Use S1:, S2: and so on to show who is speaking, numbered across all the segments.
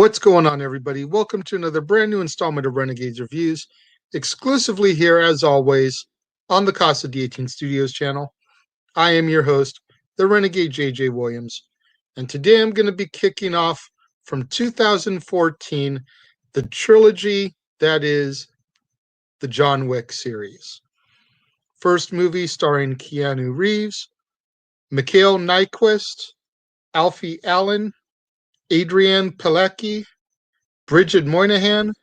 S1: What's going on, everybody? Welcome to another brand new installment of Renegades Reviews, exclusively here, as always, on the Casa D18 Studios channel. I am your host, the Renegade JJ Williams, and today I'm going to be kicking off from 2014, the trilogy that is the John Wick series. First movie starring Keanu Reeves, Mikhail Nyquist, Alfie Allen, Adrienne Palicki, Bridget Moynihan,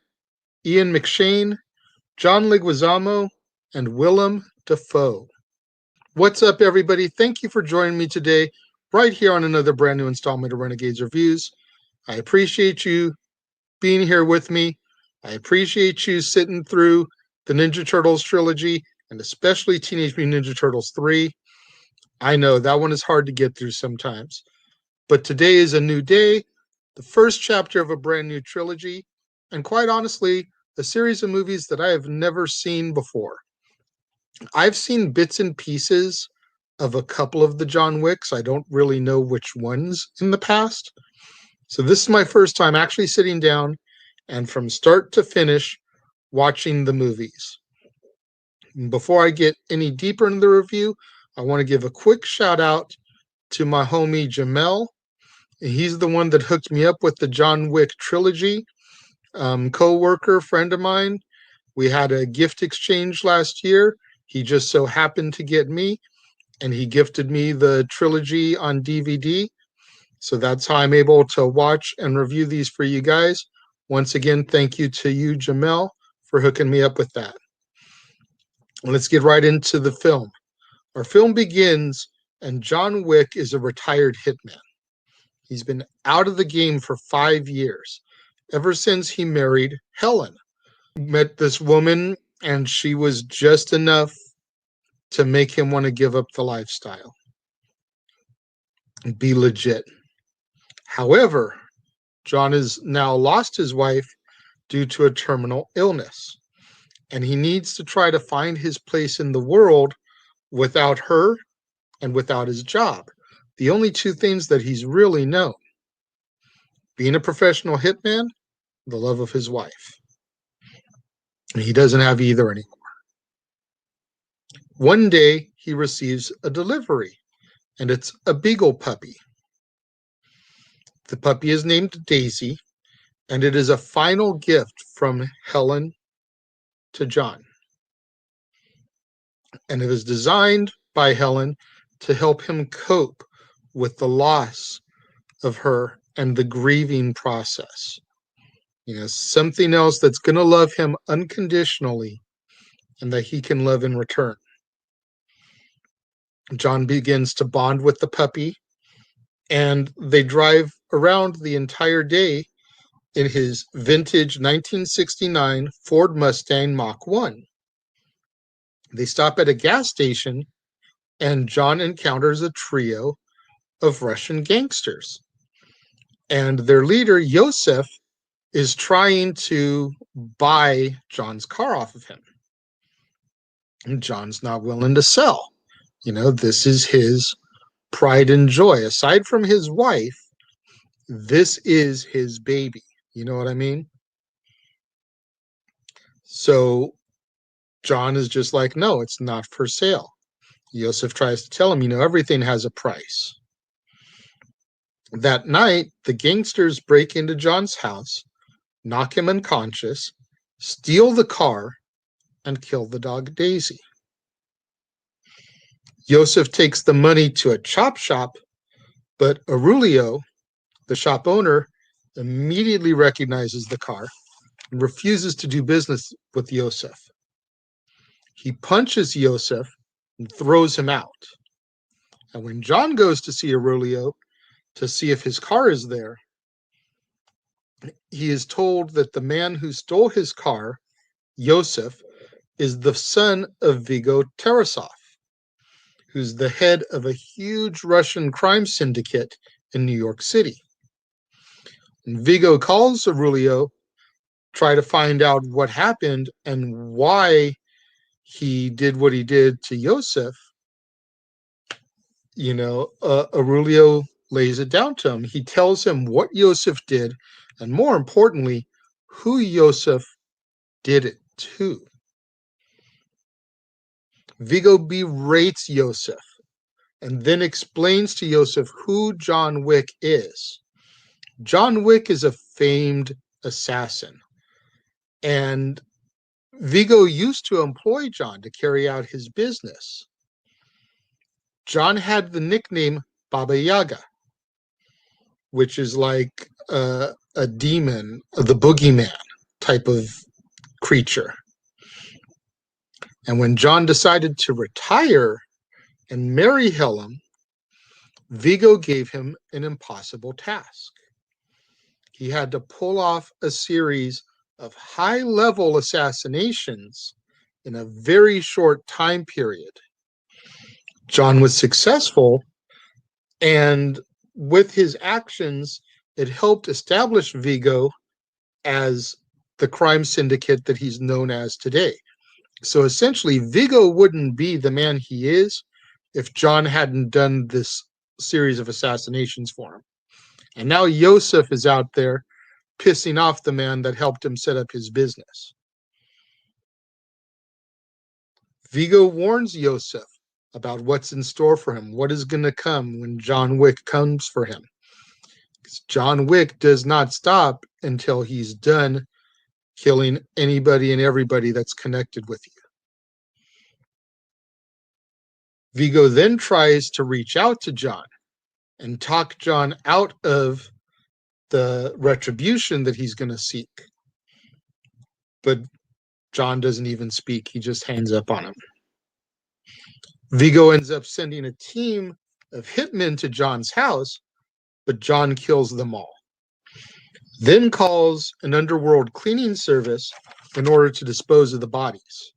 S1: Ian McShane, John Leguizamo, and Willem Dafoe. What's up, everybody? Thank you for joining me today, right here on another brand new installment of Renegades Reviews. I appreciate you being here with me. I appreciate you sitting through the Ninja Turtles trilogy, and especially Teenage Mutant Ninja Turtles 3. I know that one is hard to get through sometimes. But today is a new day, the first chapter of a brand new trilogy, and quite honestly, a series of movies that I have never seen before. I've seen bits and pieces of a couple of the John Wicks. I don't really know which ones in the past. So this is my first time actually sitting down and from start to finish watching the movies. Before I get any deeper into the review, I want to give a quick shout out to my homie Jamel. He's the one that hooked me up with the John Wick Trilogy. Co-worker, friend of mine. We had a gift exchange last year. He just so happened to get me, and he gifted me the trilogy on DVD. So that's how I'm able to watch and review these for you guys. Once again, thank you to you, Jamel, for hooking me up with that. Let's get right into the film. Our film begins, and John Wick is a retired hitman. He's been out of the game for 5 years, ever since he married Helen. Met this woman, and she was just enough to make him want to give up the lifestyle and be legit. However, John has now lost his wife due to a terminal illness, and he needs to try to find his place in the world without her and without his job. The only two things that he's really known: being a professional hitman, the love of his wife. And he doesn't have either anymore. One day, he receives a delivery, and it's a beagle puppy. The puppy is named Daisy, and it is a final gift from Helen to John. And it is designed by Helen to help him cope with the loss of her and the grieving process. Something else that's going to love him unconditionally and that he can love in return. John begins to bond with the puppy, and they drive around the entire day in his vintage 1969 Ford Mustang Mach 1. They stop at a gas station, and John encounters a trio of Russian gangsters. And their leader, Yosef, is trying to buy John's car off of him. And John's not willing to sell. This is his pride and joy. Aside from his wife, this is his baby. You know what I mean? So John is just like, no, it's not for sale. Yosef tries to tell him, everything has a price. That night, the gangsters break into John's house, knock him unconscious, steal the car, and kill the dog Daisy. Yosef takes the money to a chop shop, but Aurelio, the shop owner, immediately recognizes the car and refuses to do business with Yosef. He punches Yosef and throws him out. And when John goes to see Aurelio to see if his car is there, he is told that the man who stole his car, Yosef, is the son of Vigo Tarasov, who's the head of a huge Russian crime syndicate in New York City. And Vigo calls Aurelio, try to find out what happened and why he did what he did to Yosef. Aurelio lays it down to him. He tells him what Yosef did and more importantly, who Yosef did it to. Vigo berates Yosef and then explains to Yosef who John Wick is. John Wick is a famed assassin, and Vigo used to employ John to carry out his business. John had the nickname Baba Yaga, which is like a demon, the boogeyman type of creature. And when John decided to retire and marry Helen, Vigo gave him an impossible task. He had to pull off a series of high-level assassinations in a very short time period. John was successful, and with his actions, it helped establish Vigo as the crime syndicate that he's known as today. So essentially, Vigo wouldn't be the man he is if John hadn't done this series of assassinations for him. And now Yosef is out there pissing off the man that helped him set up his business. Vigo warns Yosef about what's in store for him, what is going to come when John Wick comes for him. Because John Wick does not stop until he's done killing anybody and everybody that's connected with you. Vigo then tries to reach out to John and talk John out of the retribution that he's going to seek. But John doesn't even speak. He just hangs up on him. Vigo ends up sending a team of hitmen to John's house, but John kills them all. Then calls an underworld cleaning service in order to dispose of the bodies.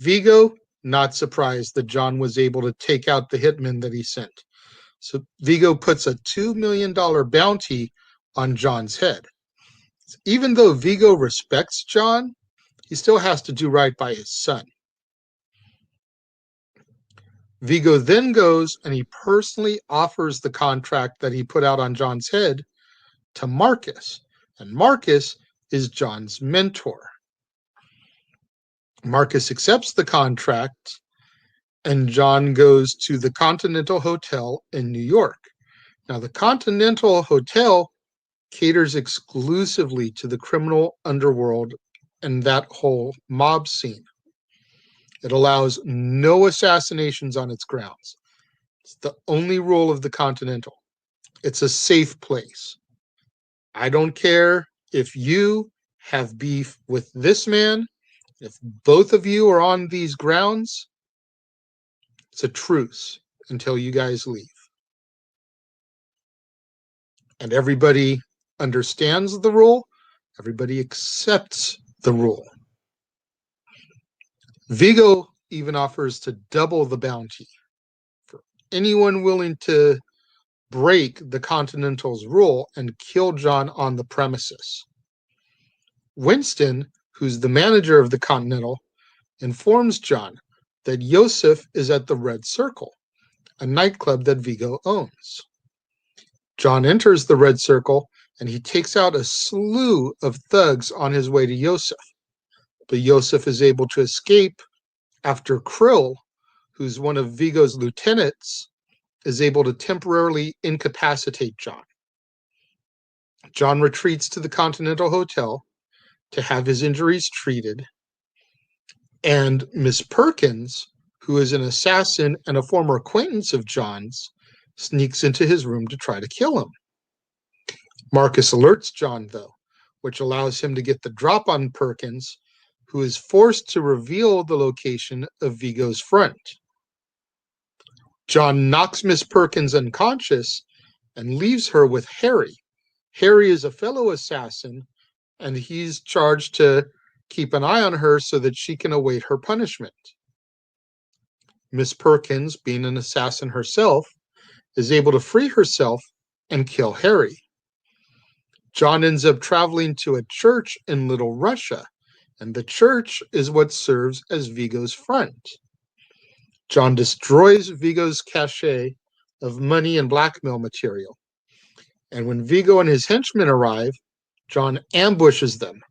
S1: Vigo, not surprised that John was able to take out the hitmen that he sent. So Vigo puts a $2 million bounty on John's head. Even though Vigo respects John, he still has to do right by his son. Vigo then goes and he personally offers the contract that he put out on John's head to Marcus. And Marcus is John's mentor. Marcus accepts the contract, and John goes to the Continental Hotel in New York. Now, the Continental Hotel caters exclusively to the criminal underworld and that whole mob scene. It allows no assassinations on its grounds. It's the only rule of the Continental. It's a safe place. I don't care if you have beef with this man. If both of you are on these grounds, it's a truce until you guys leave. And everybody understands the rule. Everybody accepts the rule. Vigo even offers to double the bounty for anyone willing to break the Continental's rule and kill John on the premises. Winston, who's the manager of the Continental, informs John that Yosef is at the Red Circle, a nightclub that Vigo owns. John enters the Red Circle and he takes out a slew of thugs on his way to Yosef. But Yosef is able to escape after Krill, who's one of Vigo's lieutenants, is able to temporarily incapacitate John. John retreats to the Continental Hotel to have his injuries treated, and Miss Perkins, who is an assassin and a former acquaintance of John's, sneaks into his room to try to kill him. Marcus alerts John, though, which allows him to get the drop on Perkins, who is forced to reveal the location of Vigo's front. John knocks Miss Perkins unconscious and leaves her with Harry. Harry is a fellow assassin, and he's charged to keep an eye on her so that she can await her punishment. Miss Perkins, being an assassin herself, is able to free herself and kill Harry. John ends up traveling to a church in Little Russia, and the church is what serves as Vigo's front. John destroys Vigo's cache of money and blackmail material, And when Vigo and his henchmen arrive, John ambushes them,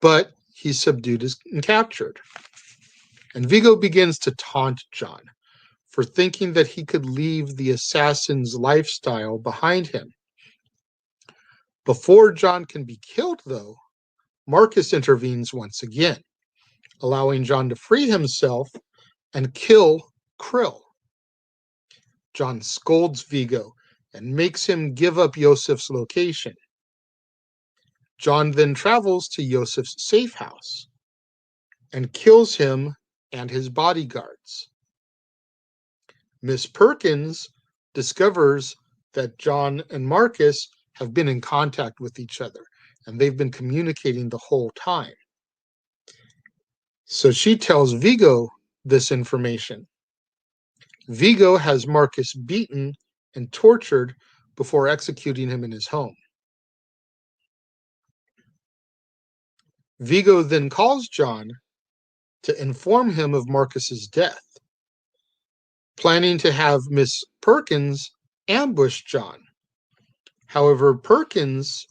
S1: but he's subdued and captured. And Vigo begins to taunt John for thinking that he could leave the assassin's lifestyle behind him. Before John can be killed, though, Marcus intervenes once again, allowing John to free himself and kill Krill. John scolds Vigo and makes him give up Yosef's location. John then travels to Yosef's safe house and kills him and his bodyguards. Miss Perkins discovers that John and Marcus have been in contact with each other, and they've been communicating the whole time. So she tells Vigo this information. Vigo has Marcus beaten and tortured before executing him in his home. Vigo then calls John to inform him of Marcus's death, planning to have Miss Perkins ambush John. However, Perkins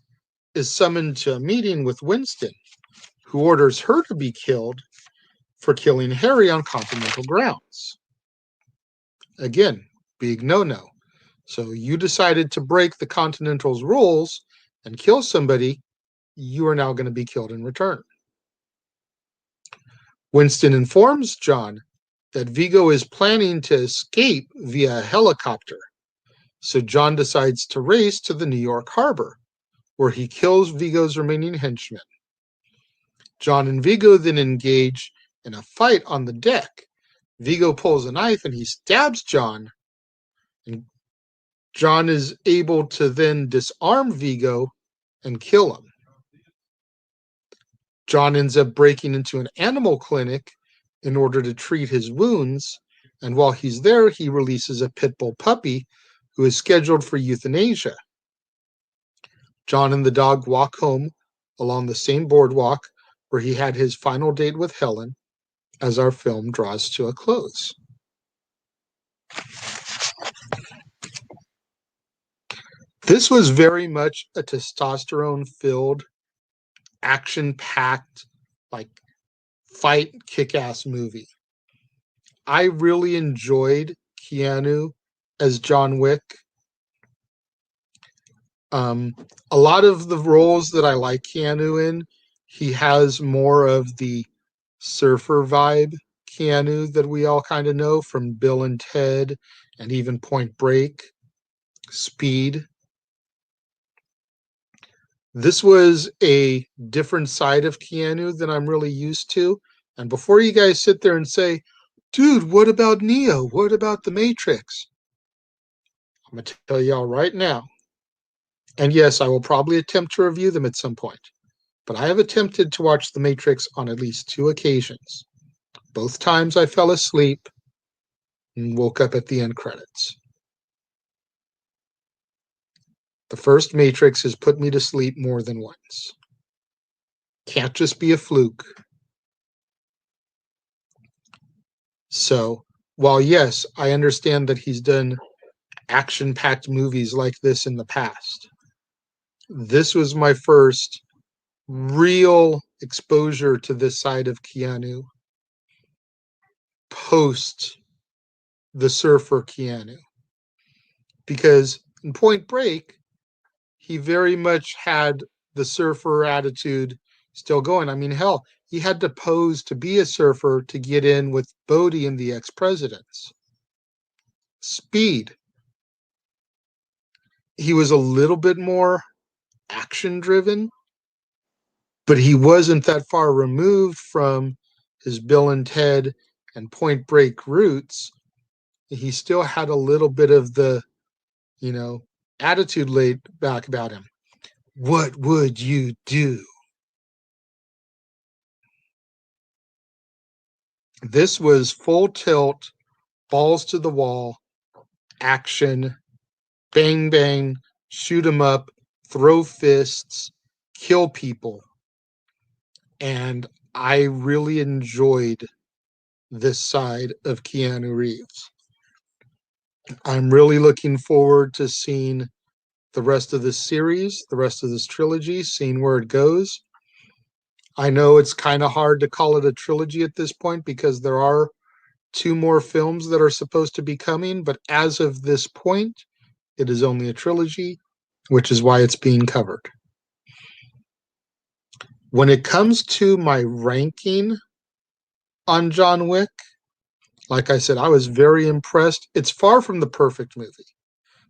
S1: is summoned to a meeting with Winston, who orders her to be killed for killing Harry on Continental grounds. Again, big no-no. So you decided to break the Continental's rules and kill somebody, you are now going to be killed in return. Winston informs John that Vigo is planning to escape via a helicopter. So John decides to race to the New York harbor, where he kills Vigo's remaining henchmen. John and Vigo then engage in a fight on the deck. Vigo pulls a knife and he stabs John, and John is able to then disarm Vigo and kill him. John ends up breaking into an animal clinic in order to treat his wounds, and while he's there, he releases a pit bull puppy who is scheduled for euthanasia. John and the dog walk home along the same boardwalk where he had his final date with Helen as our film draws to a close. This was very much a testosterone-filled, action-packed, like fight kick-ass movie. I really enjoyed Keanu as John Wick. A lot of the roles that I like Keanu in, he has more of the surfer vibe Keanu that we all kind of know from Bill and Ted and even Point Break, Speed. This was a different side of Keanu than I'm really used to. And before you guys sit there and say, dude, what about Neo? What about The Matrix? I'm going to tell y'all right now. And yes, I will probably attempt to review them at some point. But I have attempted to watch The Matrix on at least 2 occasions. Both times I fell asleep and woke up at the end credits. The first Matrix has put me to sleep more than once. Can't just be a fluke. So, while yes, I understand that he's done action-packed movies like this in the past, this was my first real exposure to this side of Keanu post the surfer Keanu. Because in Point Break, he very much had the surfer attitude still going. I mean, hell, he had to pose to be a surfer to get in with Bodhi and the ex-presidents. Speed. He was a little bit more action-driven, but he wasn't that far removed from his Bill and Ted and Point Break roots. He still had a little bit of the, attitude laid back about him. What would you do? This was full tilt, balls to the wall, action, bang, bang, shoot 'em up, throw fists, kill people. And I really enjoyed this side of Keanu Reeves. I'm really looking forward to seeing the rest of this series, the rest of this trilogy, seeing where it goes. I know it's kind of hard to call it a trilogy at this point because there are 2 more films that are supposed to be coming, but as of this point, it is only a trilogy, which is why it's being covered. When it comes to my ranking on John Wick, like I said, I was very impressed. It's far from the perfect movie,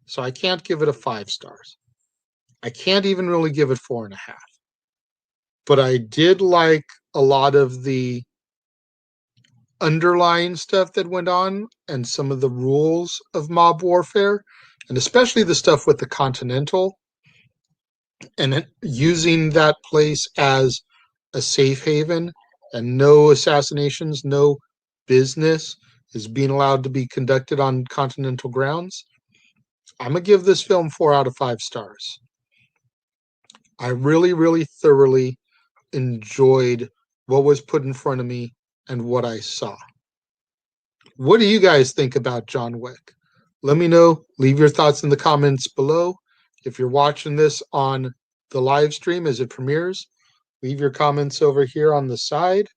S1: so I can't give it a 5 stars. I can't even really give it 4.5. But I did like a lot of the underlying stuff that went on and some of the rules of mob warfare, and especially the stuff with the Continental and using that place as a safe haven, and no assassinations, no business is being allowed to be conducted on Continental grounds. I'm going to give this film 4 out of 5 stars. I really, really thoroughly enjoyed what was put in front of me and what I saw. What do you guys think about John Wick? Let me know. Leave your thoughts in the comments below. If you're watching this on the live stream as it premieres, leave your comments over here on the side.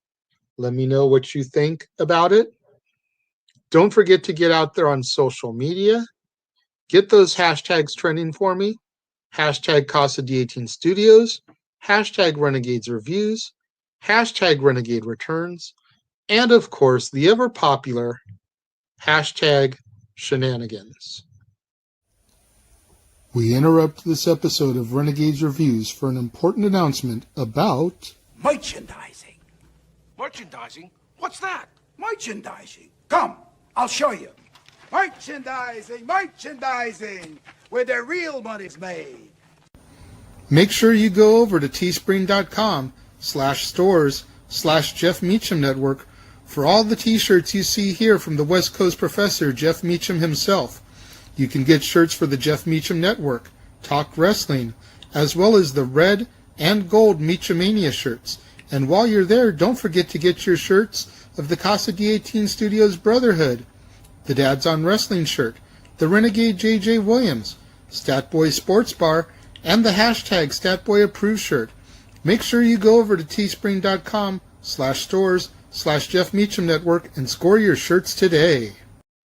S1: Let me know what you think about it. Don't forget to get out there on social media. Get those hashtags trending for me. Hashtag Casa D18 Studios. Hashtag Renegades Reviews. Hashtag Renegade Returns. And of course, the ever popular hashtag Shenanigans. We interrupt this episode of Renegades Reviews for an important announcement about
S2: merchandising.
S3: Merchandising? What's that?
S2: Merchandising. Come, I'll show you. Merchandising, merchandising, where the real money's made.
S1: Make sure you go over to teespring.com/stores/Jeff Meacham Network for all the t-shirts you see here from the West Coast professor, Jeff Meacham himself. You can get shirts for the Jeff Meacham Network, Talk Wrestling, as well as the red and gold Meachamania shirts. And while you're there, don't forget to get your shirts of the Casa D18 Studios Brotherhood, the Dads on Wrestling shirt, the Renegade JJ Williams, Statboy Sports Bar, and the hashtag Statboy Approved shirt. Make sure you go over to teespring.com/stores/Jeff Meacham Network and score your shirts today.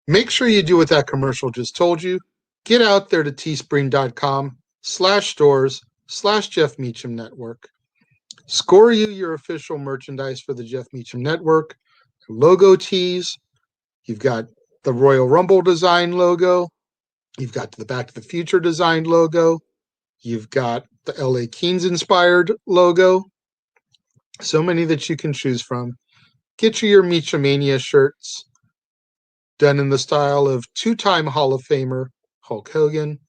S1: Make sure you do what that commercial just told you. Get out there to teespring.com/stores/Jeff Meacham Network. Score you your official merchandise for the Jeff Meacham Network. Logo tees. You've got the Royal Rumble design logo. You've got the Back to the Future design logo. You've got the LA Kings inspired logo. So many that you can choose from. Get you your Meachamania shirts done in the style of 2-time Hall of Famer Hulk Hogan.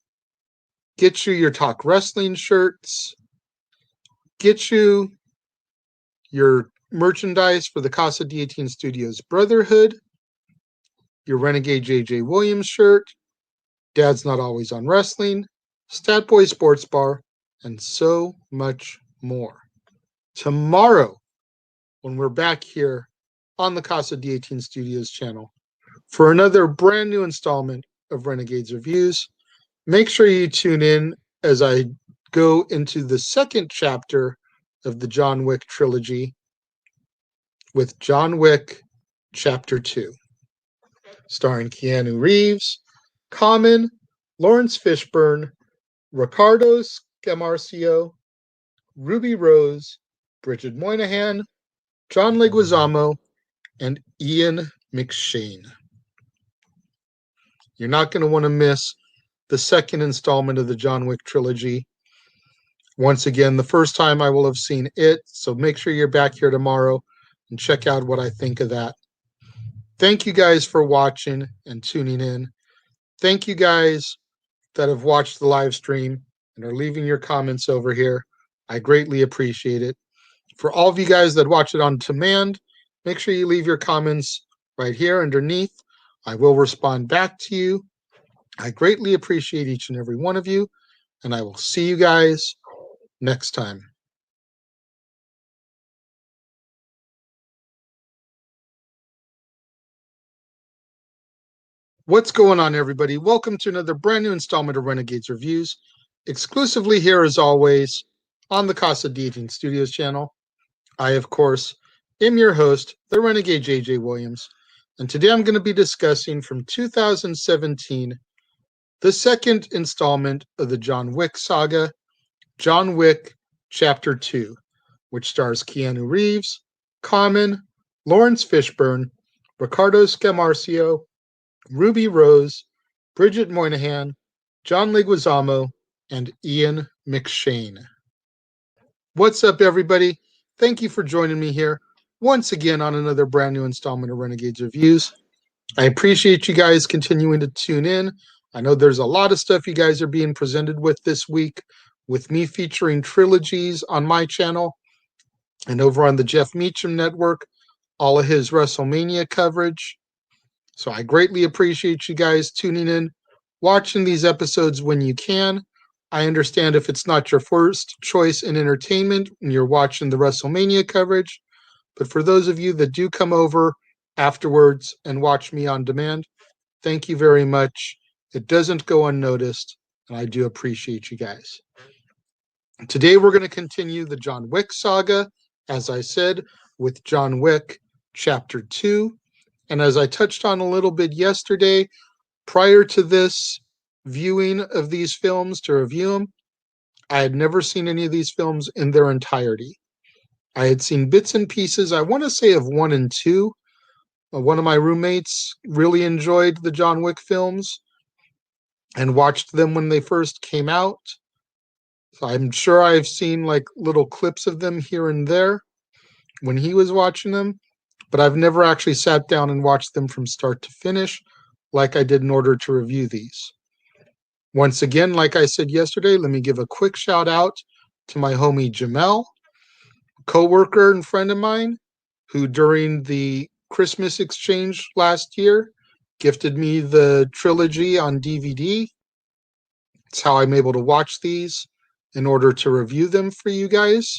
S1: Get you your Talk Wrestling shirts. Get you your merchandise for the Casa D18 Studios Brotherhood. Your Renegade JJ Williams shirt. Dad's Not Always on Wrestling. Statboy Sports Bar. And so much more. Tomorrow, when we're back here on the Casa D18 Studios channel for another brand new installment of Renegades Reviews, make sure you tune in as I go into the second chapter of the John Wick Trilogy with John Wick Chapter 2, starring Keanu Reeves, Common, Lawrence Fishburne, Ricardo Scamarcio, Ruby Rose, Bridget Moynihan, John Leguizamo, and Ian McShane. You're not going to want to miss the second installment of the John Wick Trilogy. Once again, the first time I will have seen it, so make sure you're back here tomorrow and check out what I think of that. Thank you guys for watching and tuning in. Thank you guys that have watched the live stream and are leaving your comments over here. I greatly appreciate it. For all of you guys that watch it on demand, make sure you leave your comments right here underneath. I will respond back to you. I greatly appreciate each and every one of you, and I will see you guys next time. What's going on, everybody? Welcome to another brand new installment of Renegades Reviews. exclusively here as always on the Casa D18 Studios channel. I, of course, am your host, the Renegade JJ Williams, and today I'm going to be discussing from 2017 the second installment of the John Wick saga, John Wick Chapter 2, which stars Keanu Reeves, Common, Lawrence Fishburne, Ricardo Scamarcio, Ruby Rose, Bridget Moynihan, John Leguizamo, and Ian McShane. What's up, everybody? Thank you for joining me here once again on another brand new installment of Renegades Reviews. I appreciate you guys continuing to tune in. I know there's a lot of stuff you guys are being presented with this week, with me featuring trilogies on my channel and over on the Jeff Meacham Network, all of his WrestleMania coverage. So I greatly appreciate you guys tuning in, watching these episodes when you can. I understand if it's not your first choice in entertainment and you're watching the WrestleMania coverage, but for those of you that do come over afterwards and watch me on demand, thank you very much. It doesn't go unnoticed, and I do appreciate you guys. Today we're going to continue the John Wick saga, as I said, with John Wick Chapter 2. And as I touched on a little bit yesterday, prior to this viewing of these films to review them, I had never seen any of these films in their entirety. I had seen bits and pieces, I want to say, of 1 and 2. One of my roommates really enjoyed the John Wick films and watched them when they first came out. So I'm sure I've seen like little clips of them here and there when he was watching them, but I've never actually sat down and watched them from start to finish like I did in order to review these. Once again, like I said yesterday, let me give a quick shout out to my homie Jamel, co-worker and friend of mine, who during the Christmas exchange last year gifted me the trilogy on DVD. It's how I'm able to watch these in order to review them for you guys.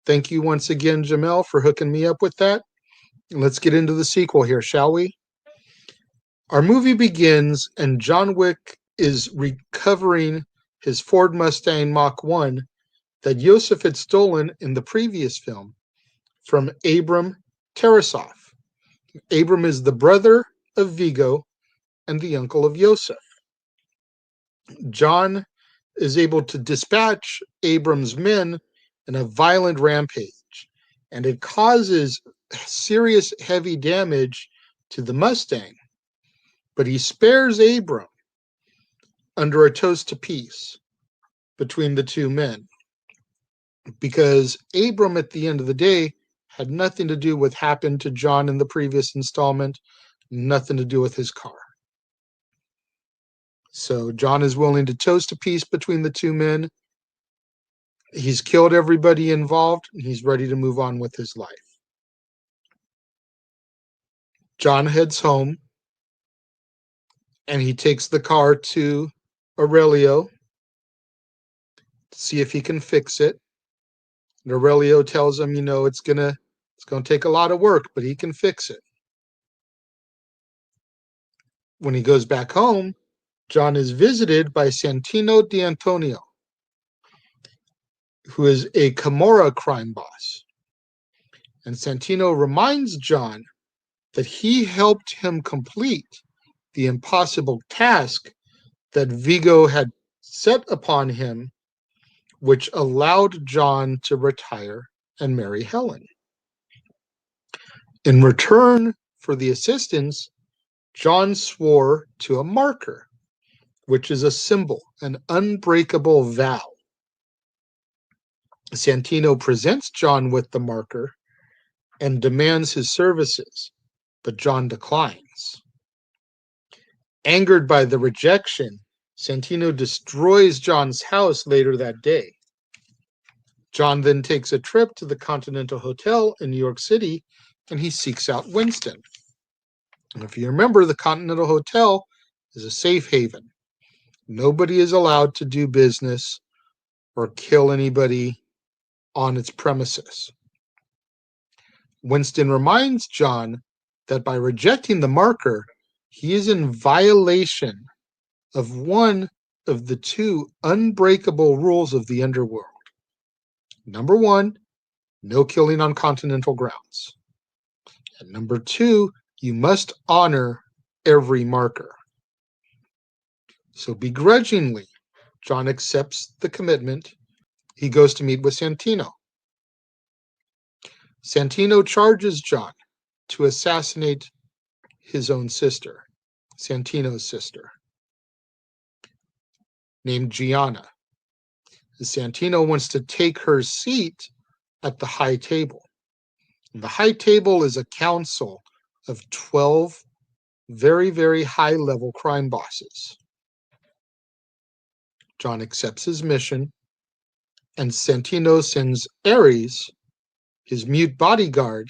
S1: Thank you once again, Jamel, for hooking me up with that. Let's get into the sequel here, shall we? Our movie begins, and John Wick is recovering his Ford Mustang Mach 1 that Yosef had stolen in the previous film from Abram Tarasov. Abram is the brother of Vigo and the uncle of Yosef. John is able to dispatch Abram's men in a violent rampage, and it causes serious heavy damage to the Mustang, but he spares Abram under a toast to peace between the two men, because Abram at the end of the day had nothing to do with what happened to John in the previous installment, nothing to do with his car. So John is willing to toast a peace between the two men. He's killed everybody involved, and he's ready to move on with his life. John heads home, and he takes the car to Aurelio to see if he can fix it. And Aurelio tells him, it's gonna take a lot of work, but he can fix it. When he goes back home, John is visited by Santino D'Antonio, who is a Camorra crime boss. And Santino reminds John that he helped him complete the impossible task that Vigo had set upon him, which allowed John to retire and marry Helen. In return for the assistance, John swore to a marker, which is a symbol, an unbreakable vow. Santino presents John with the marker and demands his services, but John declines. Angered by the rejection, Santino destroys John's house later that day. John then takes a trip to the Continental Hotel in New York City, and he seeks out Winston. And if you remember, the Continental Hotel is a safe haven. Nobody is allowed to do business or kill anybody on its premises. Winston reminds John that by rejecting the marker, he is in violation of one of the two unbreakable rules of the underworld. Number one, no killing on continental grounds. And number two, you must honor every marker. So begrudgingly, John accepts the commitment. He goes to meet with Santino. Santino charges John to assassinate his own sister, Santino's sister, named Gianna. Santino wants to take her seat at the high table. And the high table is a council of 12 very, very high-level crime bosses. John accepts his mission, and Santino sends Ares, his mute bodyguard,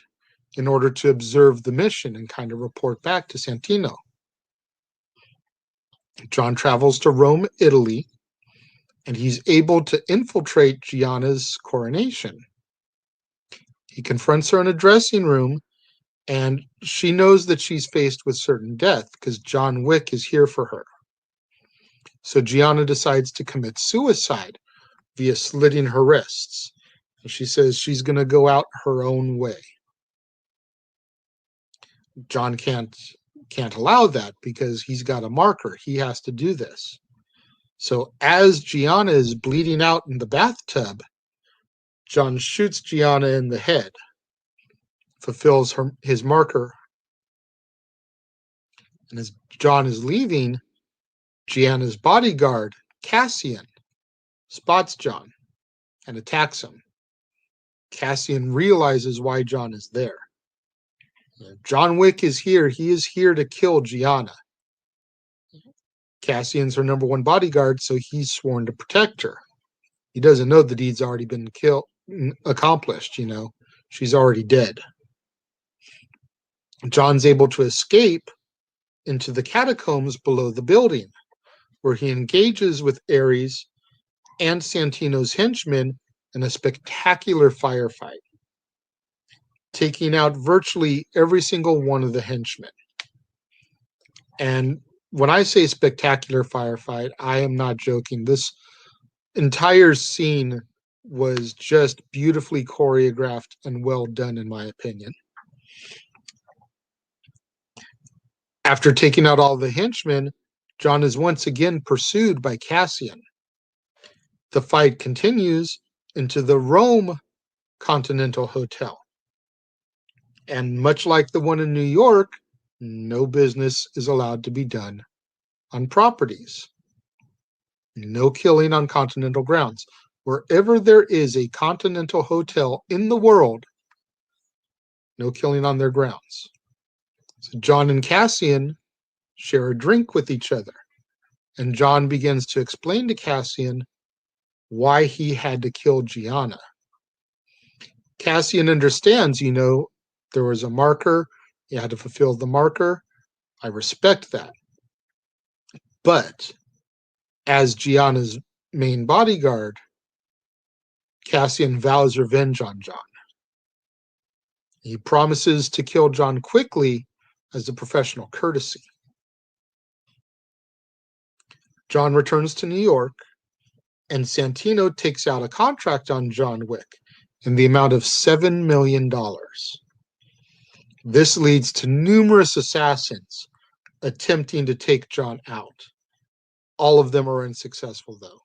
S1: in order to observe the mission and kind of report back to Santino. John travels to Rome, Italy, and he's able to infiltrate Gianna's coronation. He confronts her in a dressing room, and she knows that she's faced with certain death because John Wick is here for her. So Gianna decides to commit suicide via slitting her wrists. And she says she's going to go out her own way. John can't allow that because he's got a marker. He has to do this. So as Gianna is bleeding out in the bathtub, John shoots Gianna in the head, fulfills his marker. And as John is leaving, Gianna's bodyguard, Cassian, spots John and attacks him. Cassian realizes why John is there. John Wick is here. He is here to kill Gianna. Cassian's her number one bodyguard, so he's sworn to protect her. He doesn't know the deed's already been accomplished, She's already dead. John's able to escape into the catacombs below the building, where he engages with Ares and Santino's henchmen in a spectacular firefight, taking out virtually every single one of the henchmen. And when I say spectacular firefight, I am not joking. This entire scene was just beautifully choreographed and well done, in my opinion. After taking out all the henchmen, John is once again pursued by Cassian. The fight continues into the Rome Continental Hotel. And much like the one in New York, no business is allowed to be done on properties. No killing on continental grounds. Wherever there is a continental hotel in the world, no killing on their grounds. So John and Cassian share a drink with each other. And John begins to explain to Cassian why he had to kill Gianna. Cassian understands, there was a marker. You had to fulfill the marker. I respect that. But as Gianna's main bodyguard, Cassian vows revenge on John. He promises to kill John quickly as a professional courtesy. John returns to New York, and Santino takes out a contract on John Wick in the amount of $7 million. This leads to numerous assassins attempting to take John out. All of them are unsuccessful, though.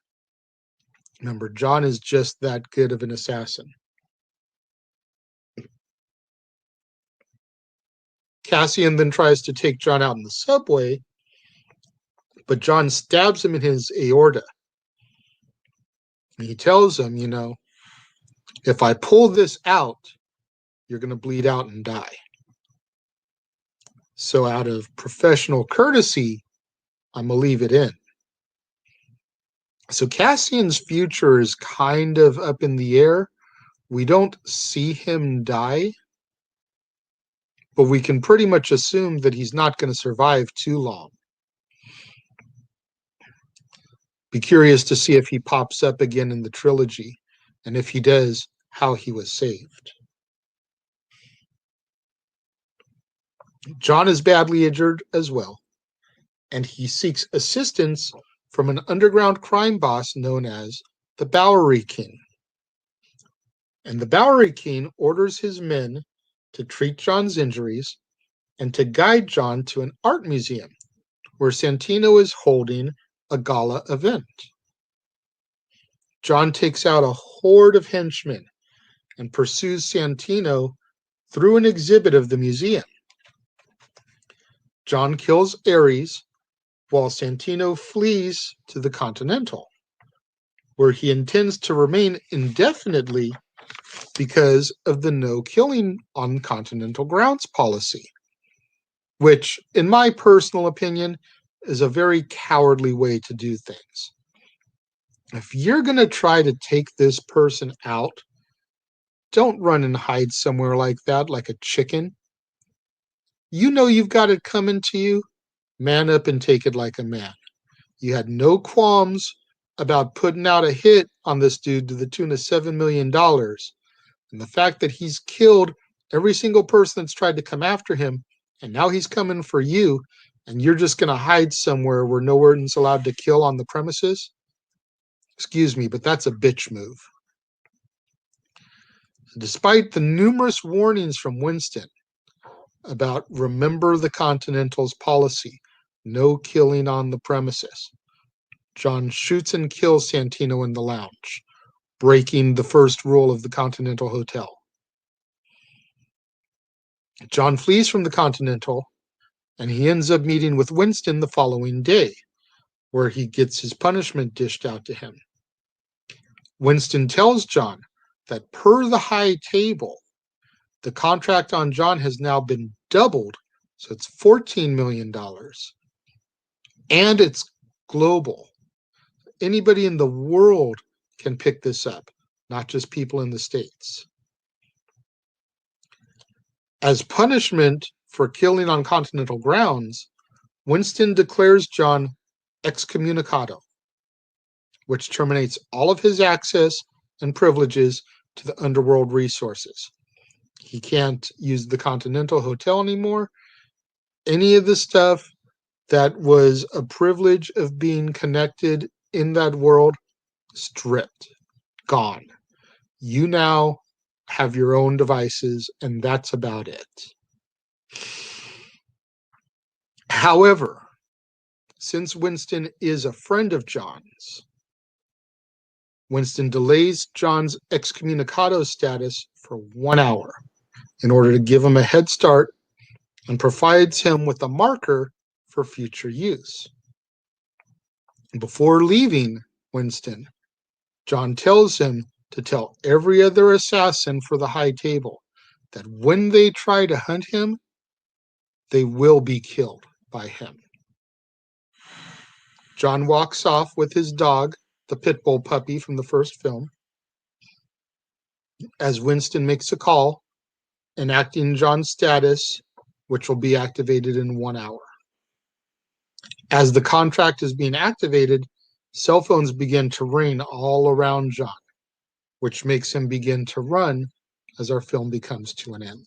S1: Remember, John is just that good of an assassin. Cassian then tries to take John out in the subway, but John stabs him in his aorta. And he tells him, if I pull this out, you're going to bleed out and die. So out of professional courtesy, I'm going to leave it in. So Cassian's future is kind of up in the air. We don't see him die, but we can pretty much assume that he's not going to survive too long. Be curious to see if he pops up again in the trilogy, and if he does, how he was saved. John is badly injured as well, and he seeks assistance from an underground crime boss known as the Bowery King. And the Bowery King orders his men to treat John's injuries and to guide John to an art museum where Santino is holding a gala event. John takes out a horde of henchmen and pursues Santino through an exhibit of the museum. John kills Ares while Santino flees to the Continental, where he intends to remain indefinitely because of the no killing on Continental grounds policy, which, in my personal opinion, is a very cowardly way to do things. If you're going to try to take this person out, don't run and hide somewhere like that, like a chicken. You know you've got it coming to you. Man up and take it like a man. You had no qualms about putting out a hit on this dude to the tune of $7 million. And the fact that he's killed every single person that's tried to come after him, and now he's coming for you, and you're just going to hide somewhere where no one's allowed to kill on the premises? Excuse me, but that's a bitch move. Despite the numerous warnings from Winston about remember the Continental's policy, no killing on the premises, John shoots and kills Santino in the lounge, breaking the first rule of the Continental Hotel. John flees from the Continental, and he ends up meeting with Winston the following day, where he gets his punishment dished out to him. Winston tells John that per the high table, the contract on John has now been doubled, so it's $14 million. And it's global. Anybody in the world can pick this up, not just people in the States. As punishment for killing on Continental grounds, Winston declares John excommunicado, which terminates all of his access and privileges to the underworld resources. He can't use the Continental Hotel anymore. Any of the stuff that was a privilege of being connected in that world, stripped, gone. You now have your own devices, and that's about it. However, since Winston is a friend of John's, Winston delays John's excommunicado status for 1 hour in order to give him a head start and provides him with a marker for future use. Before leaving Winston, John tells him to tell every other assassin for the high table that when they try to hunt him, they will be killed by him. John walks off with his dog, the pit bull puppy from the first film, as Winston makes a call enacting John's status, which will be activated in 1 hour. As the contract is being activated, cell phones begin to ring all around John, which makes him begin to run as our film becomes to an end.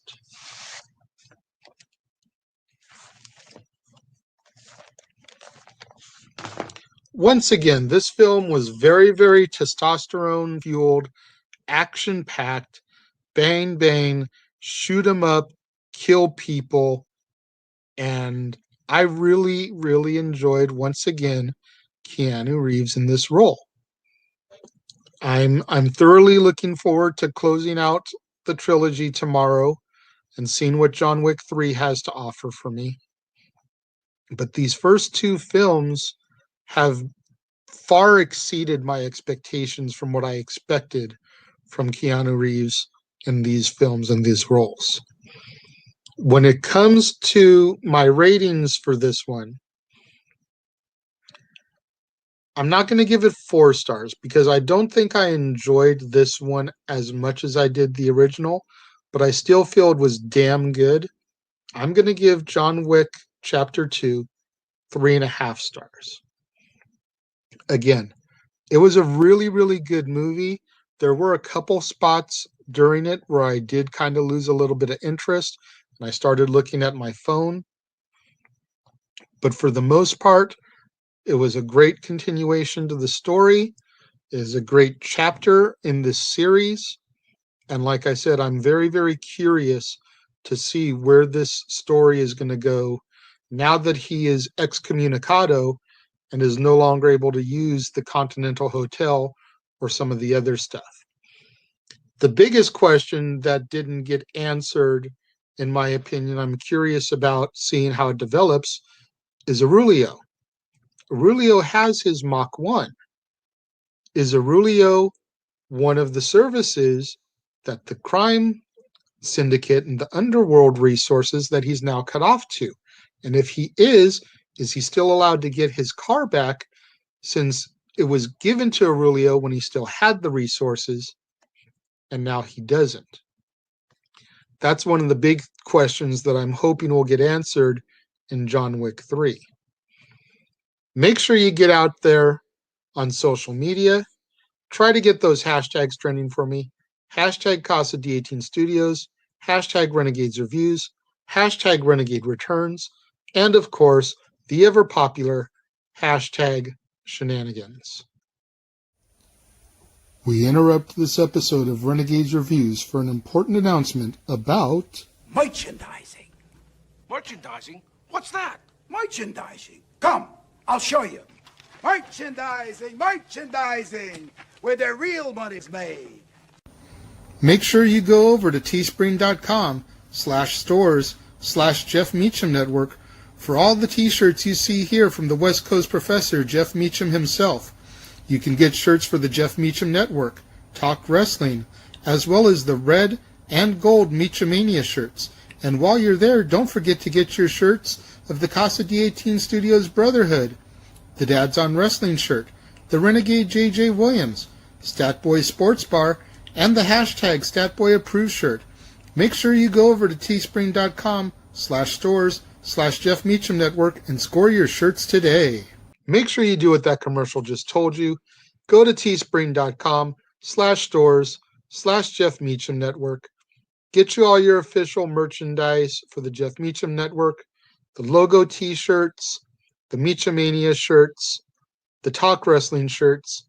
S1: Once again, this film was very, very testosterone-fueled, action-packed, bang, bang, shoot 'em up, kill people, and I really, really enjoyed, once again, Keanu Reeves in this role. I'm thoroughly looking forward to closing out the trilogy tomorrow and seeing what John Wick 3 has to offer for me. But these first two films have far exceeded my expectations from what I expected from Keanu Reeves in these films and these roles. When it comes to my ratings for this one, I'm not going to give it 4 stars because I don't think I enjoyed this one as much as I did the original, but I still feel it was damn good. I'm going to give John Wick Chapter 2 3.5 stars. Again, it was a really, really good movie. There were a couple spots during it where I did kind of lose a little bit of interest, and I started looking at my phone. But for the most part, It was a great continuation to the story. It is a great chapter in this series. And like I said, I'm very, very curious to see where this story is going to go now that he is excommunicado and is no longer able to use the Continental Hotel or some of the other stuff. The biggest question that didn't get answered, in my opinion, I'm curious about seeing how it develops, is Aurelio. Aurelio has his Mach 1. Is Aurelio one of the services that the crime syndicate and the underworld resources that he's now cut off to? And if he is he still allowed to get his car back since it was given to Aurelio when he still had the resources and now he doesn't? That's one of the big questions that I'm hoping will get answered in John Wick 3. Make sure you get out there on social media. Try to get those hashtags trending for me. Hashtag Casa D18 Studios, hashtag Renegades Reviews, hashtag Renegade Returns, and of course, the ever popular hashtag Shenanigans. We interrupt this episode of Renegades Reviews for an important announcement about
S2: Merchandising.
S3: Merchandising? What's that?
S2: Merchandising. Come, I'll show you. Merchandising, merchandising, where the real money's made.
S1: Make sure you go over to teespring.com/stores/Jeff Meacham Network for all the t-shirts you see here from the West Coast professor, Jeff Meacham himself. You can get shirts for the Jeff Meacham Network, Talk Wrestling, as well as the red and gold Meachamania shirts. And while you're there, don't forget to get your shirts of the Casa D18 Studios Brotherhood, the Dads on Wrestling shirt, the Renegade JJ Williams, Statboy Sports Bar, and the hashtag Statboy Approved shirt. Make sure you go over to teespring.com/stores/Jeff Meacham Network and score your shirts today. Make sure you do what that commercial just told you. Go to teespring.com/stores/Jeff Meacham Network. Get you all your official merchandise for the Jeff Meacham Network, the logo t-shirts, the Meachamania shirts, the Talk Wrestling shirts.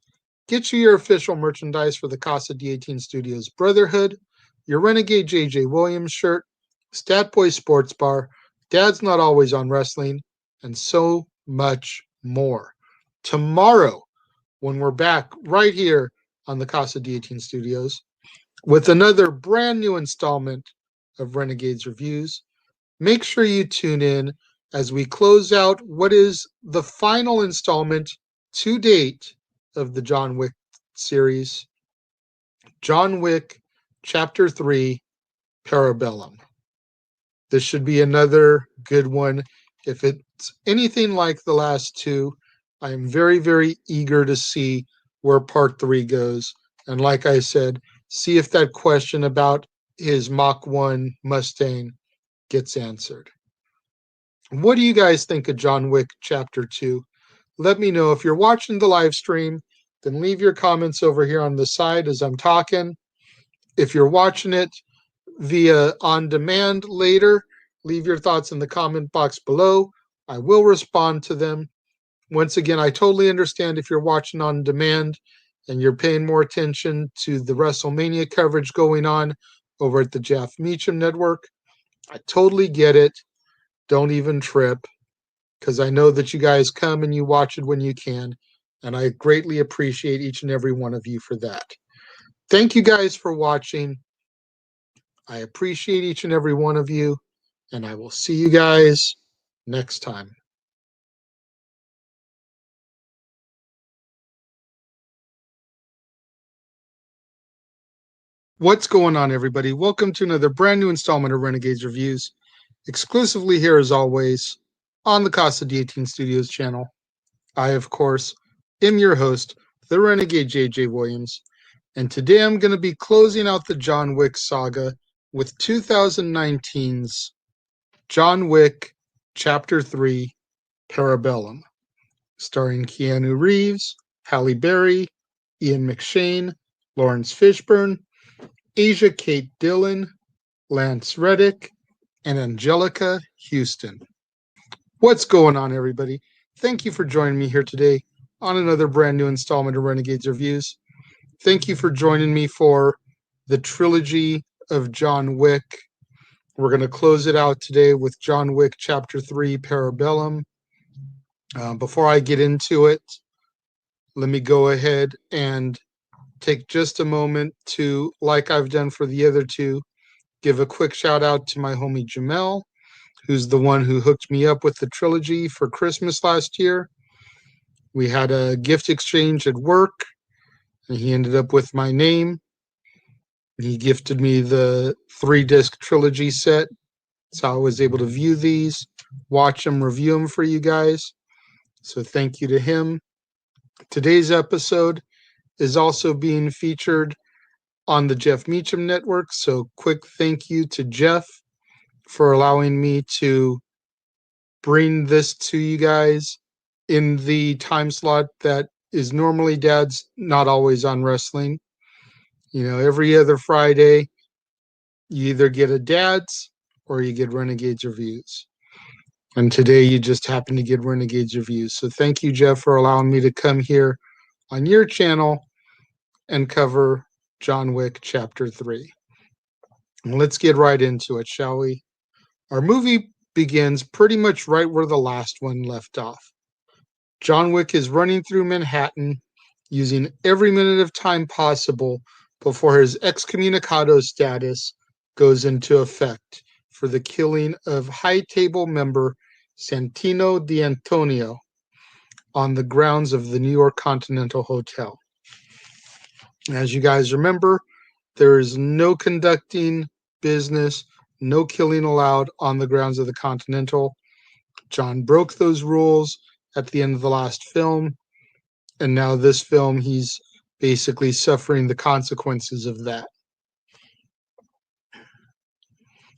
S1: Get you your official merchandise for the Casa D18 Studios Brotherhood, your Renegade JJ Williams shirt, Statboy Sports Bar, Dad's Not Always on Wrestling, and so much more. Tomorrow, when we're back right here on the Casa D18 Studios with another brand new installment of Renegades Reviews, make sure you tune in as we close out what is the final installment to date of the John Wick series, John Wick Chapter 3, Parabellum. This should be another good one. If it's anything like the last two, I am very, very eager to see where Part 3 goes. And like I said, see if that question about his Mach 1 Mustang gets answered. What do you guys think of John Wick Chapter 2? Let me know. If you're watching the live stream, then leave your comments over here on the side as I'm talking. If you're watching it via on demand later, leave your thoughts in the comment box below. I will respond to them. Once again, I totally understand if you're watching on demand and you're paying more attention to the WrestleMania coverage going on over at the Jeff Meacham Network. I totally get it. Don't even trip, because I know that you guys come and you watch it when you can, and I greatly appreciate each and every one of you for that. Thank you guys for watching. I appreciate each and every one of you, and I will see you guys next time. What's going on, everybody? Welcome to another brand new installment of Renegades Reviews, exclusively here as always on the Casa D18 Studios channel. I, of course, am your host, the Renegade JJ Williams, and today I'm going to be closing out the John Wick saga with 2019's John Wick Chapter 3, Parabellum, starring Keanu Reeves, Halle Berry, Ian McShane, Lawrence Fishburne, Asia Kate Dillon, Lance Reddick, and Angelica Houston. What's going on, everybody? Thank you for joining me here today on another brand new installment of Renegades Reviews. Thank you for joining me for the trilogy of John Wick. We're going to close it out today with John Wick Chapter 3, Parabellum. Before I get into it, let me go ahead and take just a moment to, like I've done for the other two, give a quick shout out to my homie Jamel, who's the one who hooked me up with the trilogy for Christmas last year. We had a gift exchange at work, and he ended up with my name. He gifted me the 3-disc trilogy set, so I was able to view these, watch them, review them for you guys. So thank you to him. Today's episode is also being featured on the Jeff Meacham Network, so quick thank you to Jeff for allowing me to bring this to you guys in the time slot that is normally Dad's not always on wrestling. You know, every other Friday, you either get a Dad's or you get Renegades Reviews. And today you just happen to get Renegades Reviews. So thank you, Jeff, for allowing me to come here on your channel and cover John Wick Chapter 3. And let's get right into it, shall we? Our movie begins pretty much right where the last one left off. John Wick is running through Manhattan using every minute of time possible before his excommunicado status goes into effect for the killing of High Table member Santino D'Antonio on the grounds of the New York Continental Hotel. As you guys remember, there is no conducting business, no killing allowed on the grounds of the Continental. John broke those rules at the end of the last film, and now this film, he's basically suffering the consequences of that.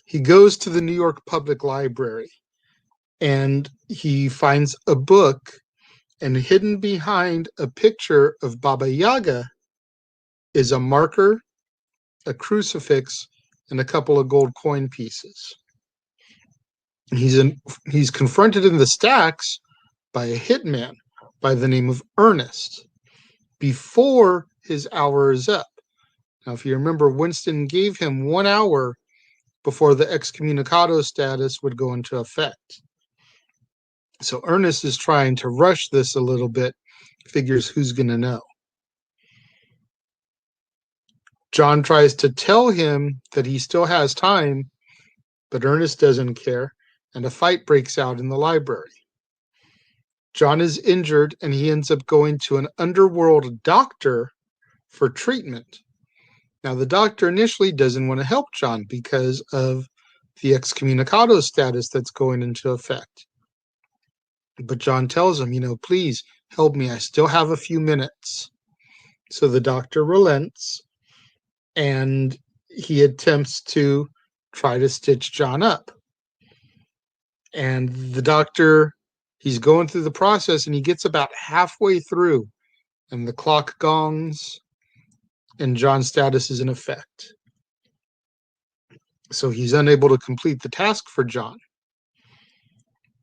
S1: He goes to the New York Public Library, and he finds a book, and hidden behind a picture of Baba Yaga is a marker, a crucifix, and a couple of gold coin pieces. He's confronted in the stacks by a hitman by the name of Ernest before his hour is up. Now, if you remember, Winston gave him 1 hour before the excommunicado status would go into effect. So Ernest is trying to rush this a little bit, figures who's going to know. John tries to tell him that he still has time, but Ernest doesn't care, and a fight breaks out in the library. John is injured, and he ends up going to an underworld doctor for treatment. Now, the doctor initially doesn't want to help John because of the excommunicado status that's going into effect. But John tells him, please help me. I still have a few minutes. So the doctor relents, and he attempts to try to stitch John up. And the doctor, he's going through the process, and he gets about halfway through, and the clock gongs, and John's status is in effect. So he's unable to complete the task for John.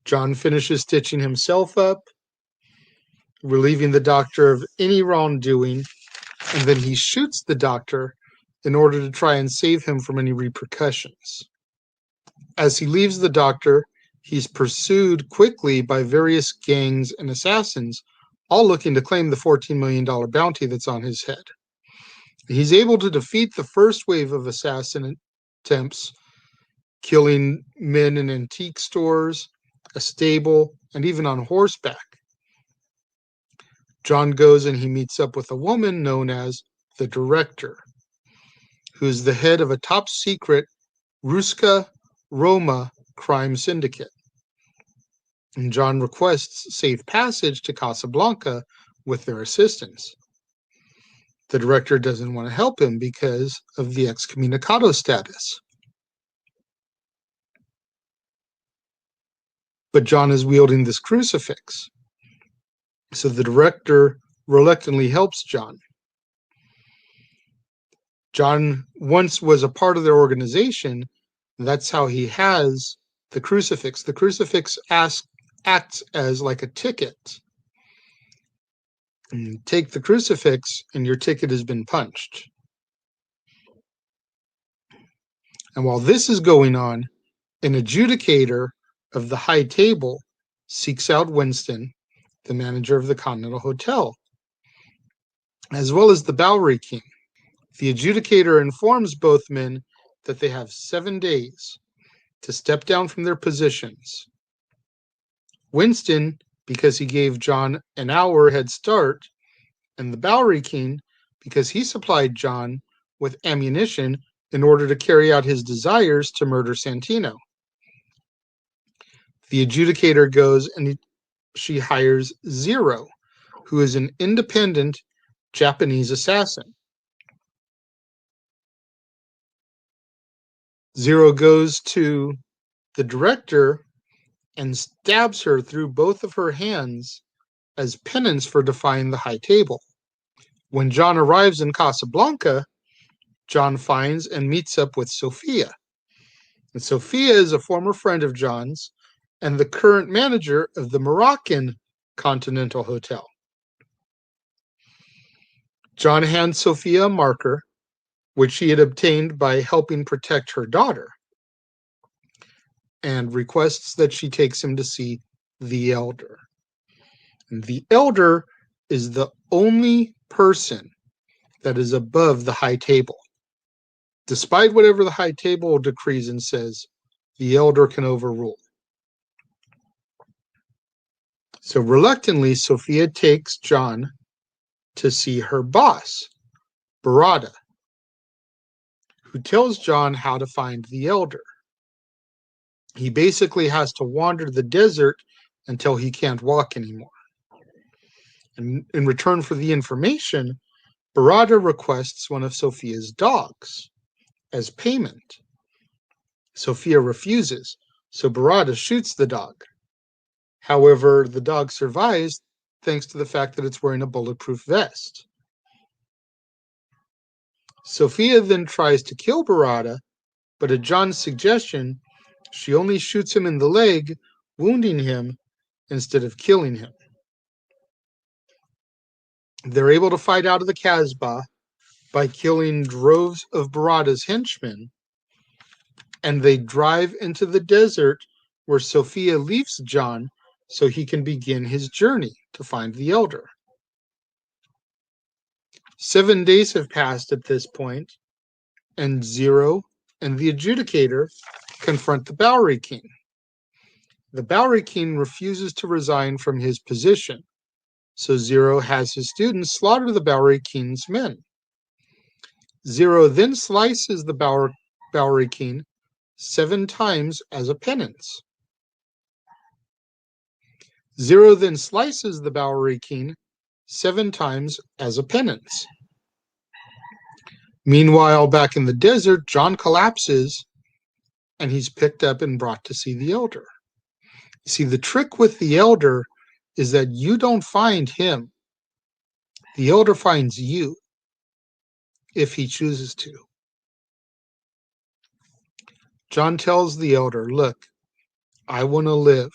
S1: John finishes stitching himself up, relieving the doctor of any wrongdoing, and then he shoots the doctor in order to try and save him from any repercussions. As he leaves the doctor, he's pursued quickly by various gangs and assassins, all looking to claim the $14 million bounty that's on his head. He's able to defeat the first wave of assassin attempts, killing men in antique stores, a stable, and even on horseback. John goes and he meets up with a woman known as the Director, who is the head of a top-secret Ruska Roma crime syndicate. And John requests safe passage to Casablanca with their assistance. The Director doesn't want to help him because of the excommunicado status. But John is wielding this crucifix. So the Director reluctantly helps John. John once was a part of their organization. That's how he has the crucifix. The crucifix asks acts as like a ticket. And you take the crucifix and your ticket has been punched. And while this is going on, an adjudicator of the high table seeks out Winston, the manager of the Continental Hotel, as well as the Bowery King. The adjudicator informs both men that they have 7 days to step down from their positions. Winston, because he gave John an hour head start, and the Bowery King, because he supplied John with ammunition in order to carry out his desires to murder Santino. The adjudicator goes and she hires Zero, who is an independent Japanese assassin. Zero goes to the director and stabs her through both of her hands as penance for defying the high table. When John arrives in Casablanca, John finds and meets up with Sophia. And Sophia is a former friend of John's and the current manager of the Moroccan Continental Hotel. John hands Sophia a marker, which he had obtained by helping protect her daughter, and requests that she takes him to see the Elder. And the Elder is the only person that is above the high table. Despite whatever the high table decrees and says, the Elder can overrule. So reluctantly, Sophia takes John to see her boss, Barada, who tells John how to find the Elder. He basically has to wander the desert until he can't walk anymore. And in return for the information, Barada requests one of Sophia's dogs as payment. Sophia refuses, so Barada shoots the dog. However, the dog survives thanks to the fact that it's wearing a bulletproof vest. Sophia then tries to kill Barada, but at John's suggestion, she only shoots him in the leg, wounding him instead of killing him. They're able to fight out of the Casbah by killing droves of Barada's henchmen, and they drive into the desert where Sophia leaves John so he can begin his journey to find the Elder. 7 days have passed at this point, and Zero and the Adjudicator confront the Bowery King. The Bowery King refuses to resign from his position, so Zero has his students slaughter the Bowery King's men. Zero then slices the Bowery King 7 times as a penance. Zero then slices the Bowery King 7 times as a penance. Meanwhile, back in the desert, John collapses and he's picked up and brought to see the Elder. See, the trick with the Elder is that you don't find him. The Elder finds you if he chooses to. John tells the Elder, look, I want to live.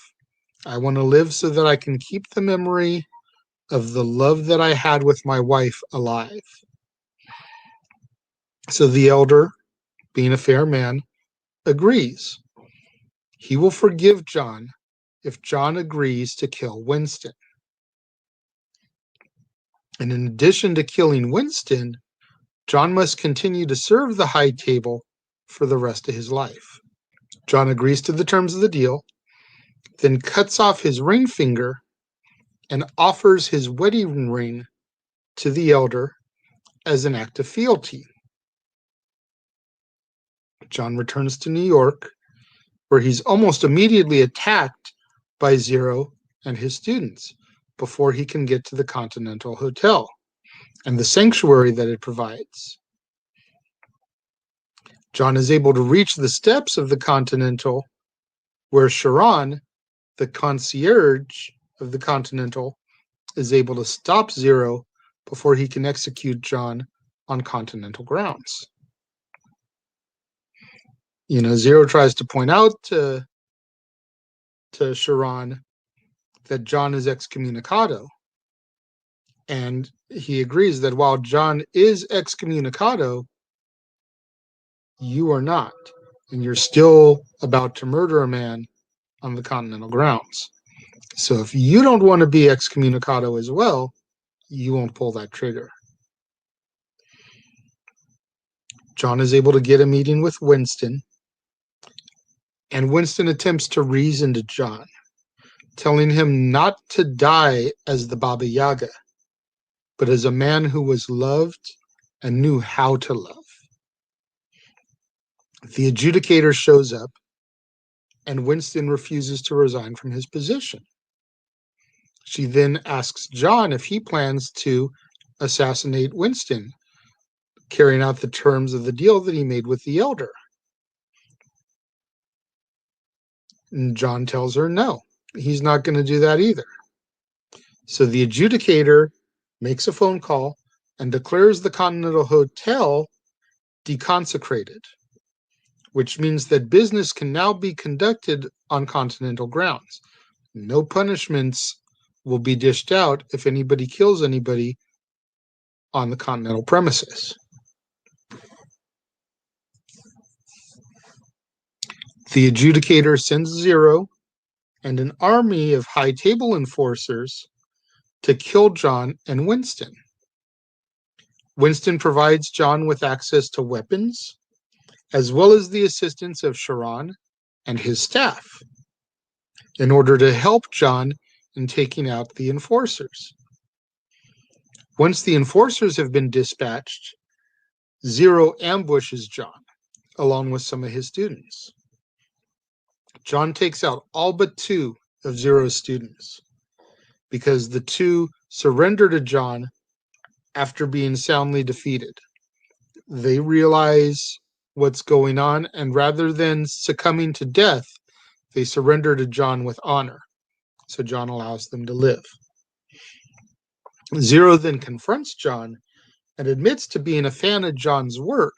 S1: I want to live so that I can keep the memory of the love that I had with my wife alive. So the Elder, being a fair man, agrees. He will forgive John if John agrees to kill Winston. And in addition to killing Winston, John must continue to serve the high table for the rest of his life. John agrees to the terms of the deal, then cuts off his ring finger and offers his wedding ring to the Elder as an act of fealty. John returns to New York, where he's almost immediately attacked by Zero and his students before he can get to the Continental Hotel and the sanctuary that it provides. John is able to reach the steps of the Continental, where Sharon, the concierge of the Continental, is able to stop Zero before he can execute John on Continental grounds. Zero tries to point out to Sharon that John is excommunicado. And he agrees that while John is excommunicado, you are not. And you're still about to murder a man on the Continental grounds. So if you don't want to be excommunicado as well, you won't pull that trigger. John is able to get a meeting with Winston, and Winston attempts to reason to John, telling him not to die as the Baba Yaga, but as a man who was loved and knew how to love. The adjudicator shows up, and Winston refuses to resign from his position. She then asks John if he plans to assassinate Winston, carrying out the terms of the deal that he made with the elder. And John tells her no, he's not going to do that either. So the adjudicator makes a phone call and declares the Continental Hotel deconsecrated, which means that business can now be conducted on Continental grounds. No punishments will be dished out if anybody kills anybody on the Continental premises. The adjudicator sends Zero and an army of high table enforcers to kill John and Winston. Winston provides John with access to weapons, as well as the assistance of Sharon and his staff, in order to help John in taking out the enforcers. Once the enforcers have been dispatched, Zero ambushes John, along with some of his students. John takes out all but 2 of Zero's students, because the 2 surrender to John after being soundly defeated. They realize what's going on, and rather than succumbing to death, they surrender to John with honor. So John allows them to live. Zero then confronts John and admits to being a fan of John's work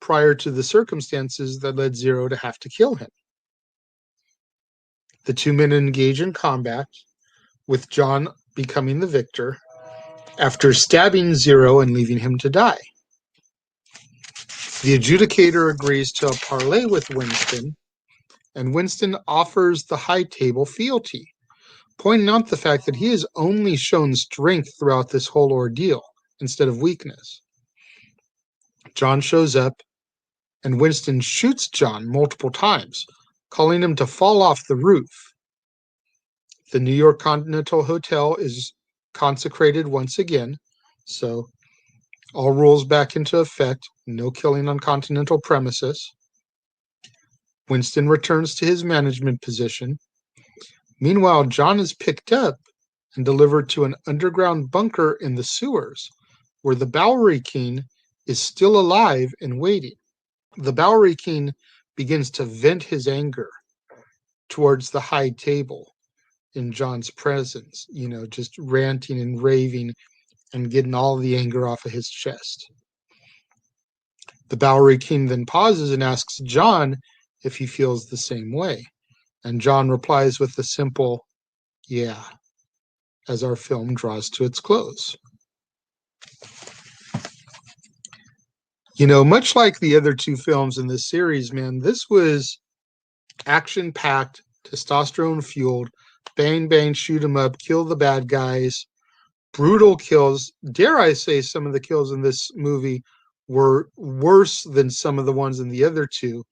S1: prior to the circumstances that led Zero to have to kill him. The 2 men engage in combat, with John becoming the victor after stabbing Zero and leaving him to die. The adjudicator agrees to a parley with Winston, and Winston offers the high table fealty, pointing out the fact that he has only shown strength throughout this whole ordeal instead of weakness. John shows up, and Winston shoots John multiple times, calling him to fall off the roof. The New York Continental Hotel is consecrated once again, so all rules back into effect, no killing on Continental premises. Winston returns to his management position. Meanwhile, John is picked up and delivered to an underground bunker in the sewers, where the Bowery King is still alive and waiting. The Bowery King begins to vent his anger towards the high table in John's presence, just ranting and raving and getting all the anger off of his chest. The Bowery King then pauses and asks John if he feels the same way. And John replies with a simple, yeah, as our film draws to its close. Much like the other 2 films in this series, man, this was action-packed, testosterone-fueled, bang, bang, shoot 'em up, kill the bad guys, brutal kills. Dare I say some of the kills in this movie were worse than some of the ones in the other 2.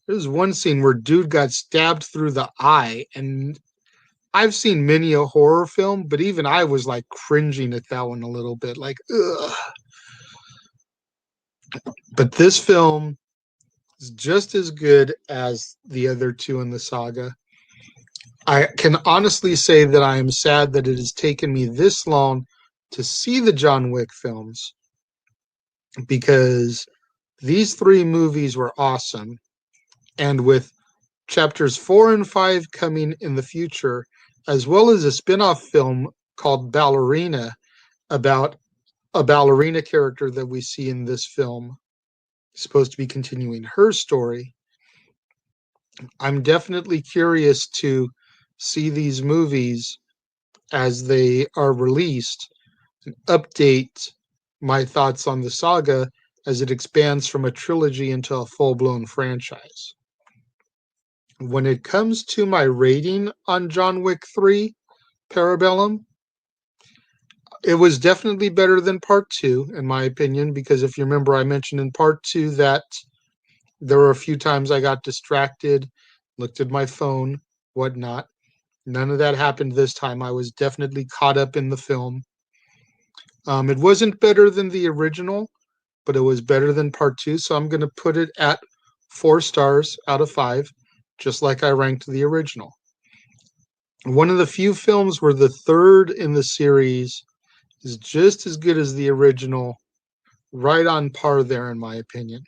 S1: There's one scene where dude got stabbed through the eye, and I've seen many a horror film, but even I was like cringing at that one a little bit, like, ugh. But this film is just as good as the other 2 in the saga. I can honestly say that I am sad that it has taken me this long to see the John Wick films, because these 3 movies were awesome. And with chapters 4 and 5 coming in the future, as well as a spin-off film called Ballerina, about a ballerina character that we see in this film, supposed to be continuing her story, I'm definitely curious to see these movies as they are released and update my thoughts on the saga as it expands from a trilogy into a full-blown franchise. When it comes to my rating on John Wick 3 Parabellum, it was definitely better than part 2, in my opinion, because if you remember, I mentioned in part 2 that there were a few times I got distracted, looked at my phone, whatnot. None of that happened this time. I was definitely caught up in the film. It wasn't better than the original, but it was better than part 2, so I'm going to put it at 4 stars out of 5, just like I ranked the original. One of the few films where the third in the series is just as good as the original, right on par there, in my opinion.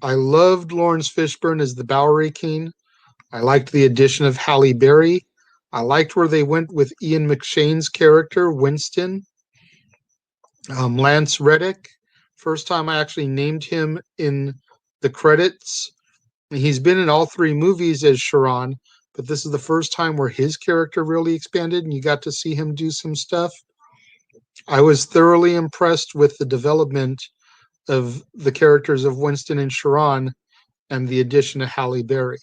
S1: I loved Lawrence Fishburne as the Bowery King. I liked the addition of Halle Berry. I liked where they went with Ian McShane's character, Winston. Lance Reddick, first time I actually named him in the credits. He's been in all 3 movies as Sharon, but this is the first time where his character really expanded and you got to see him do some stuff. I was thoroughly impressed with the development of the characters of Winston and Sharon and the addition of Halle Berry.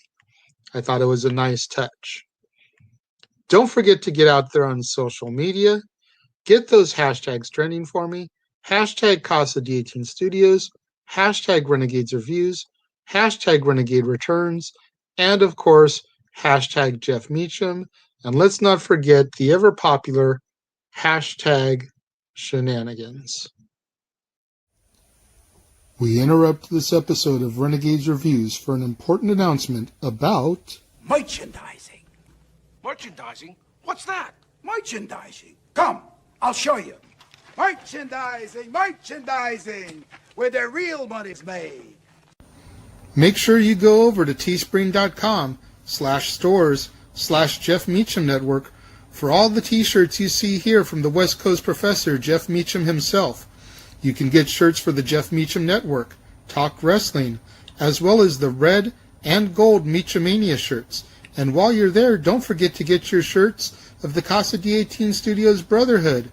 S1: I thought it was a nice touch. Don't forget to get out there on social media. Get those hashtags trending for me. Hashtag Casa D18 Studios, hashtag Renegades Reviews, hashtag Renegade Returns, and of course, hashtag Jeff Meacham. And let's not forget the ever popular hashtag Shenanigans. We interrupt this episode of Renegades Reviews for an important announcement about
S2: Merchandising.
S3: Merchandising? What's that?
S2: Merchandising. Come, I'll show you. Merchandising, merchandising, where the real money's made.
S1: Make sure you go over to teespring.com/stores/Jeff Meacham Network for all the t-shirts you see here from the West Coast professor, Jeff Meacham himself. You can get shirts for the Jeff Meacham Network, Talk Wrestling, as well as the red and gold Meachamania shirts. And while you're there, don't forget to get your shirts of the Casa D18 Studios Brotherhood,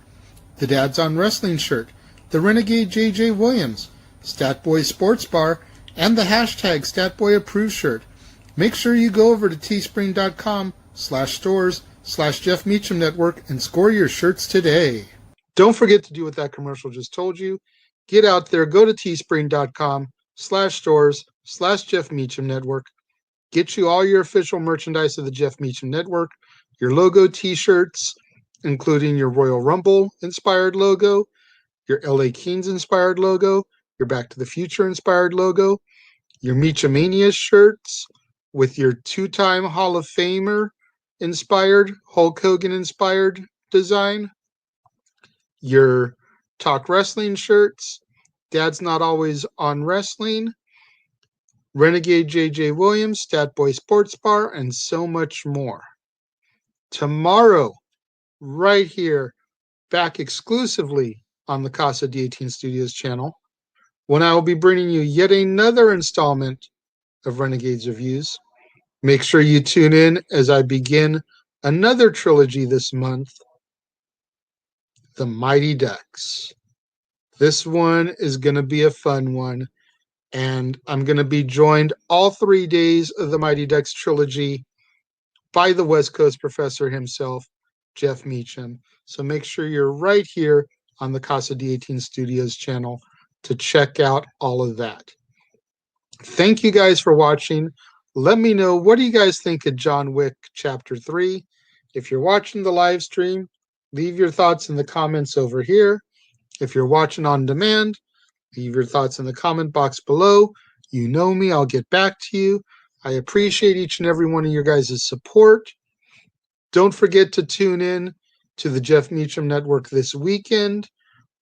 S1: the Dads on Wrestling shirt, the Renegade JJ Williams, Statboy Sports Bar, and the hashtag Statboy Approved shirt. Make sure you go over to teespring.com/stores/Jeff Meacham Network and score your shirts today. Don't forget to do what that commercial just told you. Get out there, go to teespring.com/stores/Jeff Meacham Network. Get you all your official merchandise of the Jeff Meacham Network, your logo t-shirts, including your Royal Rumble inspired logo, your LA Kings inspired logo, your Back to the Future inspired logo, your Meachamania shirts with your 2-time Hall of Famer inspired, Hulk Hogan inspired design, your Talk Wrestling shirts, Dad's Not Always on Wrestling, Renegade JJ Williams, Statboy Sports Bar, and so much more. Tomorrow, right here, back exclusively on the Casa D18 Studios channel, when I will be bringing you yet another installment of Renegades Reviews. Make sure you tune in as I begin another trilogy this month, The Mighty Ducks. This one is going to be a fun one, and I'm going to be joined all 3 days of the Mighty Ducks trilogy by the West Coast professor himself, Jeff Meacham. So make sure you're right here on the Casa D18 Studios channel to check out all of that. Thank you guys for watching. Let me know, what do you guys think of John Wick Chapter 3? If you're watching the live stream, leave your thoughts in the comments over here. If you're watching on demand, leave your thoughts in the comment box below. You know me, I'll get back to you. I appreciate each and every one of your guys' support. Don't forget to tune in to the Jeff Meacham Network this weekend,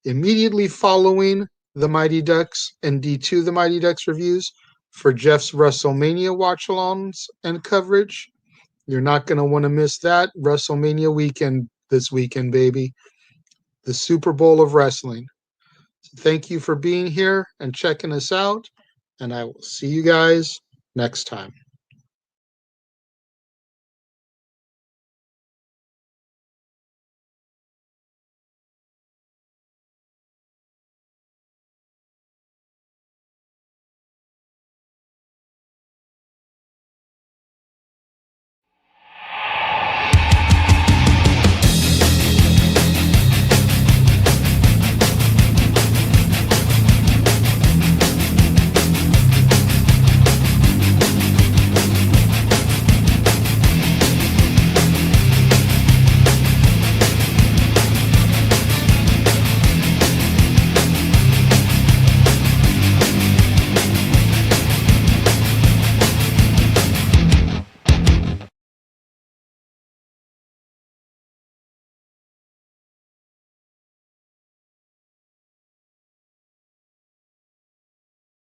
S1: immediately following the Mighty Ducks and D2 the Mighty Ducks reviews for Jeff's WrestleMania watch-alongs and coverage. You're not going to want to miss that. WrestleMania weekend this weekend, baby. The Super Bowl of wrestling. Thank you for being here and checking us out, and I will see you guys next time.